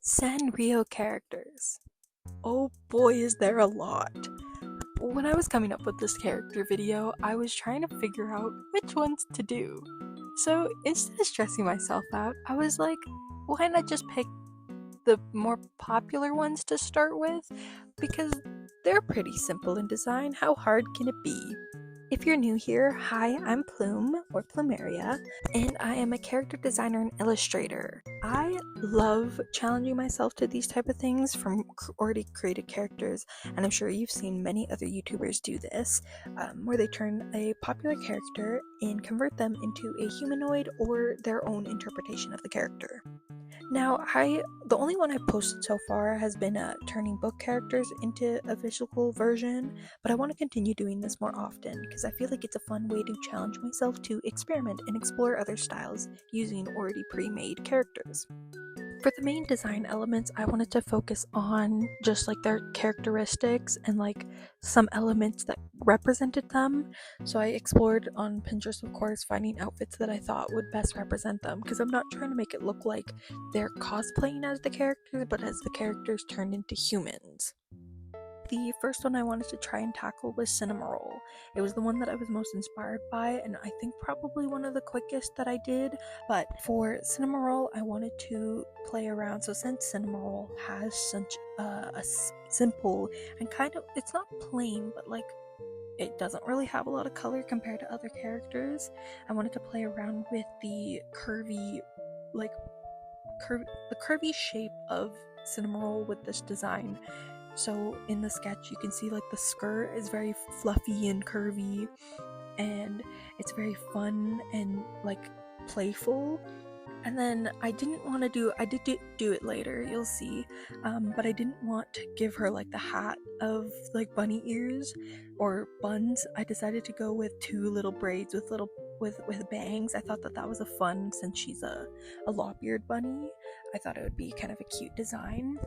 Sanrio characters. Oh boy, is there a lot. When I was coming up with this character video, I was trying to figure out which ones to do. So instead of stressing myself out, I was like, why not just pick the more popular ones to start with? Because they're pretty simple in design. How hard can it be? If you're new here, hi, I'm Plume, or Plumeria, and I am a character designer and illustrator. I love challenging myself to these type of things from already created characters, and I'm sure you've seen many other YouTubers do this, where they turn a popular character and convert them into a humanoid or their own interpretation of the character. Now, the only one I've posted so far has been turning book characters into a visual version, but I want to continue doing this more often because I feel like it's a fun way to challenge myself to experiment and explore other styles using already pre-made characters. For the main design elements, I wanted to focus on just like their characteristics and like some elements that represented them. So I explored on Pinterest, of course, finding outfits that I thought would best represent them because I'm not trying to make it look like they're cosplaying as the characters, but as the characters turned into humans. The first one I wanted to try and tackle was Cinnamoroll. It was the one that I was most inspired by, and I think probably one of the quickest that I did. But for Cinnamoroll, I wanted to play around. So since Cinnamoroll has such simple and kind of, it's not plain, but like it doesn't really have a lot of color compared to other characters, I wanted to play around with the like the curvy shape of Cinnamoroll with this design. So in the sketch you can see like the skirt is very fluffy and curvy, and it's very fun and like playful. And then I did do it later, you'll see, but I didn't want to give her like the hat of like bunny ears or buns. I decided to go with two little braids with bangs. I thought that was a fun, since she's a lop-eared bunny. I thought it would be kind of a cute design.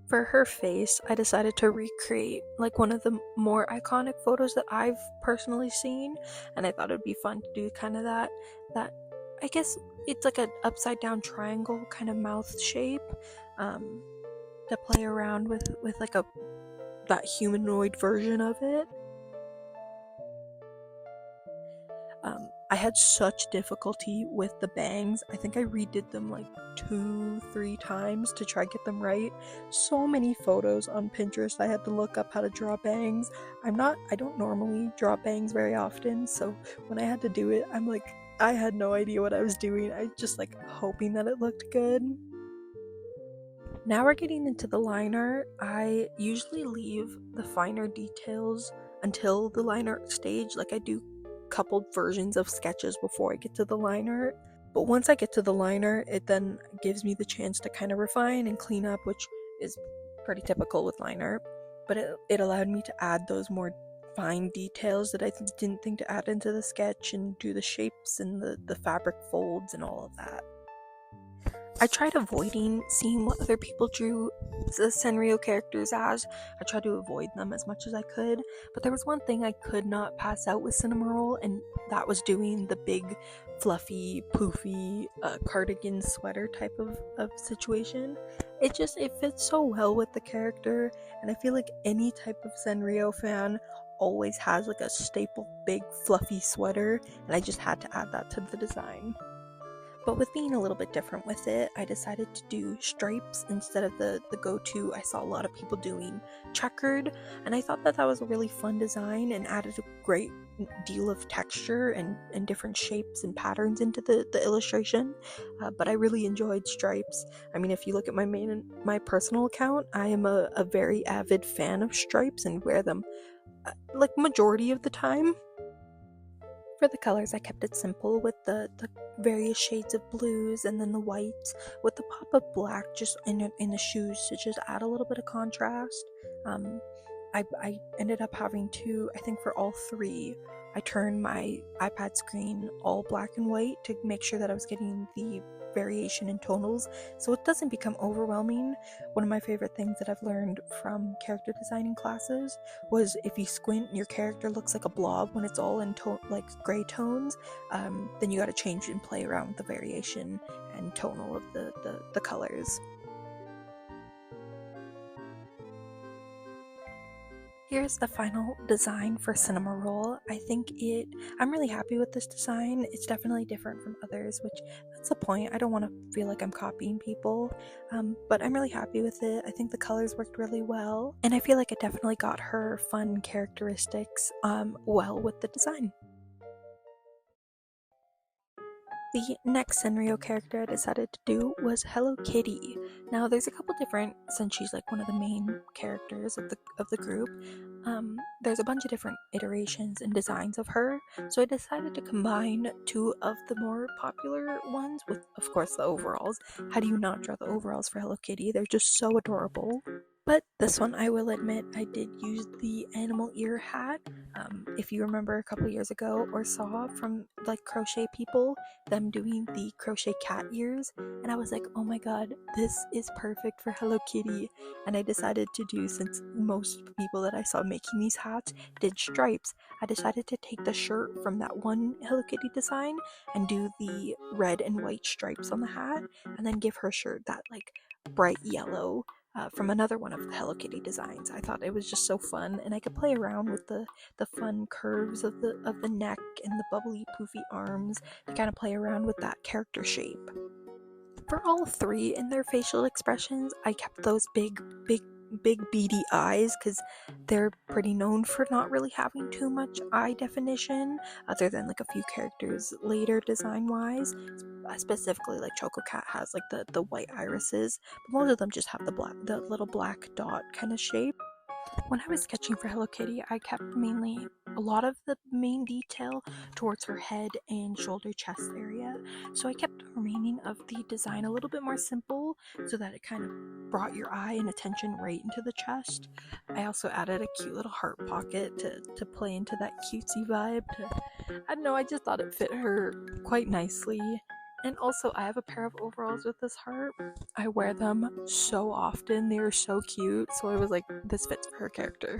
For her face, I decided to recreate like one of the more iconic photos that I've personally seen, and I thought it would be fun to do kind of that I guess it's like an upside down triangle kind of mouth shape, um, to play around with like that humanoid version of it. I had such difficulty with the bangs. I think I redid them like 2-3 times to try get them right. So many photos on Pinterest. I had to look up how to draw bangs. I don't normally draw bangs very often, so when I had to do it, I'm like, I had no idea what I was doing. I just like hoping that it looked good. Now we're getting into the liner. I usually leave the finer details until the liner stage. Like I do coupled versions of sketches before I get to the liner. But once I get to the liner, it then gives me the chance to kind of refine and clean up, which is pretty typical with liner. But it allowed me to add those more fine details that I didn't think to add into the sketch, and do the shapes and the fabric folds and all of that. I tried avoiding seeing what other people drew the Sanrio characters as. I tried to avoid them as much as I could, but there was one thing I could not pass out with Cinnamoroll, and that was doing the big, fluffy, poofy cardigan sweater type of situation. It fits so well with the character, and I feel like any type of Sanrio fan always has like a staple big fluffy sweater, and I just had to add that to the design. But with being a little bit different with it, I decided to do stripes instead of the go-to I saw a lot of people doing, checkered, and I thought that was a really fun design and added a great deal of texture and different shapes and patterns into the illustration. But I really enjoyed stripes. I mean, if you look at my personal account, I am a very avid fan of stripes and wear them like majority of the time. For the colors, I kept it simple with the various shades of blues and then the whites with the pop of black just in the shoes to just add a little bit of contrast. I ended up having to, I think for all three, I turned my iPad screen all black and white to make sure that I was getting the variation in tonals, so it doesn't become overwhelming. One of my favorite things that I've learned from character designing classes was if you squint, your character looks like a blob when it's all in like gray tones. Then you got to change and play around with the variation and tonal of the colors. Here's the final design for Cinnamoroll. I'm really happy with this design. It's definitely different from others, which that's the point. I don't want to feel like I'm copying people, but I'm really happy with it. I think the colors worked really well, and I feel like it definitely got her fun characteristics well with the design. The next Sanrio character I decided to do was Hello Kitty. Now there's a couple different, since she's like one of the main characters of the group, there's a bunch of different iterations and designs of her, so I decided to combine two of the more popular ones with, of course, the overalls. How do you not draw the overalls for Hello Kitty? They're just so adorable. But this one, I will admit, I did use the animal ear hat. If you remember a couple years ago or saw from like crochet people, them doing the crochet cat ears, and I was like, oh my god, this is perfect for Hello Kitty. And I decided to do, since most people that I saw making these hats did stripes, I decided to take the shirt from that one Hello Kitty design and do the red and white stripes on the hat, and then give her shirt that like bright yellow from another one of the Hello Kitty designs. I thought it was just so fun, and I could play around with the fun curves of the neck and the bubbly poofy arms to kind of play around with that character shape. For all three in their facial expressions, I kept those big beady eyes because they're pretty known for not really having too much eye definition, other than like a few characters later design wise. Specifically, like Choco Cat has like the white irises, but most of them just have the little black dot kind of shape. When I was sketching for Hello Kitty, I kept mainly a lot of the main detail towards her head and shoulder chest area, so I kept the remaining of the design a little bit more simple so that it kind of brought your eye and attention right into the chest. I also added a cute little heart pocket to play into that cutesy vibe. I don't know, I just thought it fit her quite nicely. And also, I have a pair of overalls with this heart. I wear them so often. They are so cute. So I was like, this fits for her character.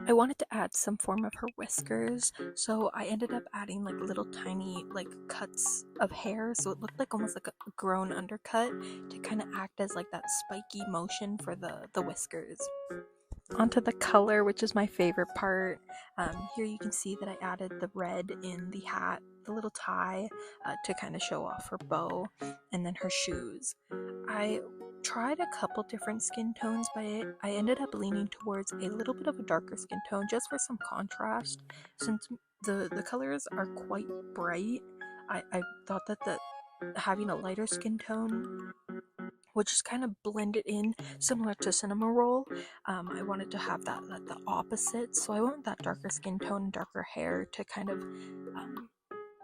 I wanted to add some form of her whiskers, so I ended up adding like little tiny like cuts of hair, so it looked like almost like a grown undercut to kind of act as like that spiky motion for the whiskers. Onto the color, which is my favorite part. Here you can see that I added the red in the hat, the little tie, to kind of show off her bow, and then her shoes. I tried a couple different skin tones, but I ended up leaning towards a little bit of a darker skin tone just for some contrast. Since the colors are quite bright, I thought that having a lighter skin tone would just kind of blend it in, similar to Cinnamoroll. I wanted to have that the opposite, so I want that darker skin tone and darker hair to kind of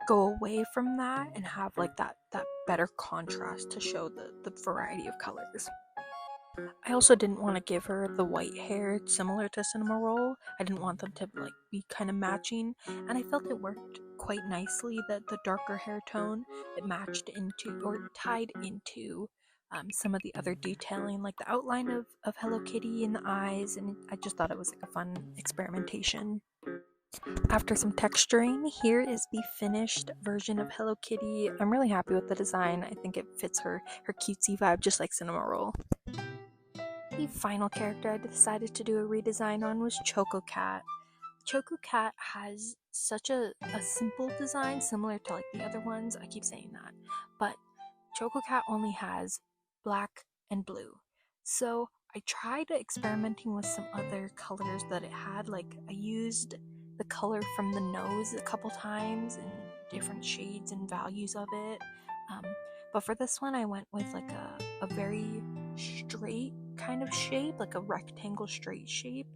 go away from that and have like that better contrast to show the variety of colors. I also didn't want to give her the white hair similar to Cinnamoroll. I didn't want them to like be kind of matching, and I felt it worked quite nicely that the darker hair tone, it matched into or tied into some of the other detailing, like the outline of Hello Kitty and the eyes, and I just thought it was like a fun experimentation. After some texturing, here is the finished version of Hello Kitty. I'm really happy with the design. I think it fits her cutesy vibe just like Cinnamoroll. The final character I decided to do a redesign on was Choco Cat. Choco Cat has such a simple design, similar to like the other ones. I keep saying that, but Choco Cat only has black and blue. So I tried experimenting with some other colors that it had. Like I used the color from the nose a couple times and different shades and values of it. But for this one, I went with like a very straight kind of shape, like a rectangle straight shape,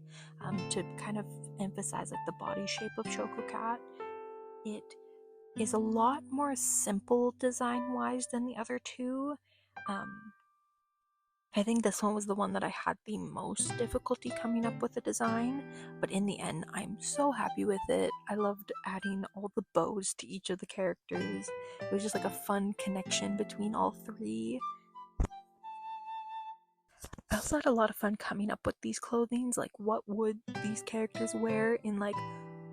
to kind of emphasize like the body shape of Choco Cat. It is a lot more simple design wise than the other two. I think this one was the one that I had the most difficulty coming up with a design, but in the end, I'm so happy with it. I loved adding all the bows to each of the characters. It was just like a fun connection between all three. I also had a lot of fun coming up with these clothings, like what would these characters wear in like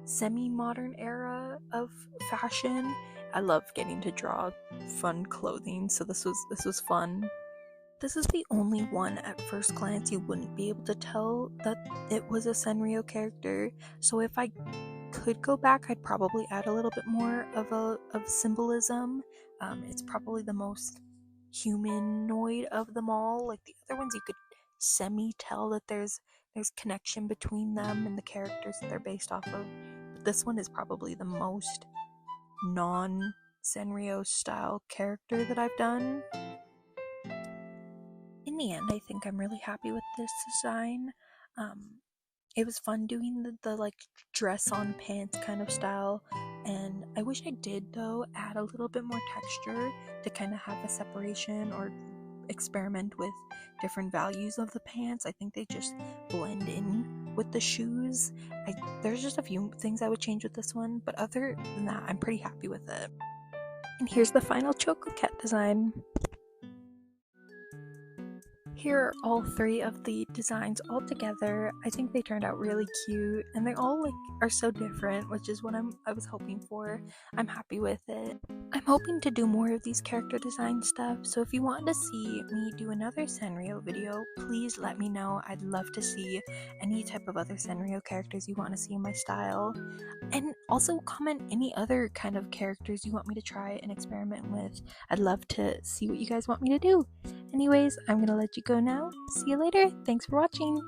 semi-modern era of fashion. I love getting to draw fun clothing, so this was fun. This is the only one at first glance you wouldn't be able to tell that it was a Sanrio character. So if I could go back, I'd probably add a little bit more of symbolism. It's probably the most humanoid of them all. Like the other ones, you could semi tell that there's connection between them and the characters that they're based off of. But this one is probably the most non Sanrio style character that I've done. In the end, I think I'm really happy with this design. It was fun doing the like dress on pants kind of style, and I wish I did though add a little bit more texture to kind of have a separation or experiment with different values of the pants. I think they just blend in with the shoes. There's just a few things I would change with this one, but other than that, I'm pretty happy with it. And here's the final Choco Cat design. Here are all three of the designs all together. I think they turned out really cute, and they all are so different, which is what I was hoping for. I'm happy with it. I'm hoping to do more of these character design stuff, so if you want to see me do another Sanrio video, please let me know. I'd love to see any type of other Sanrio characters you want to see in my style. And also comment any other kind of characters you want me to try and experiment with. I'd love to see what you guys want me to do. Anyways, I'm gonna let you go now. See you later. Thanks for watching.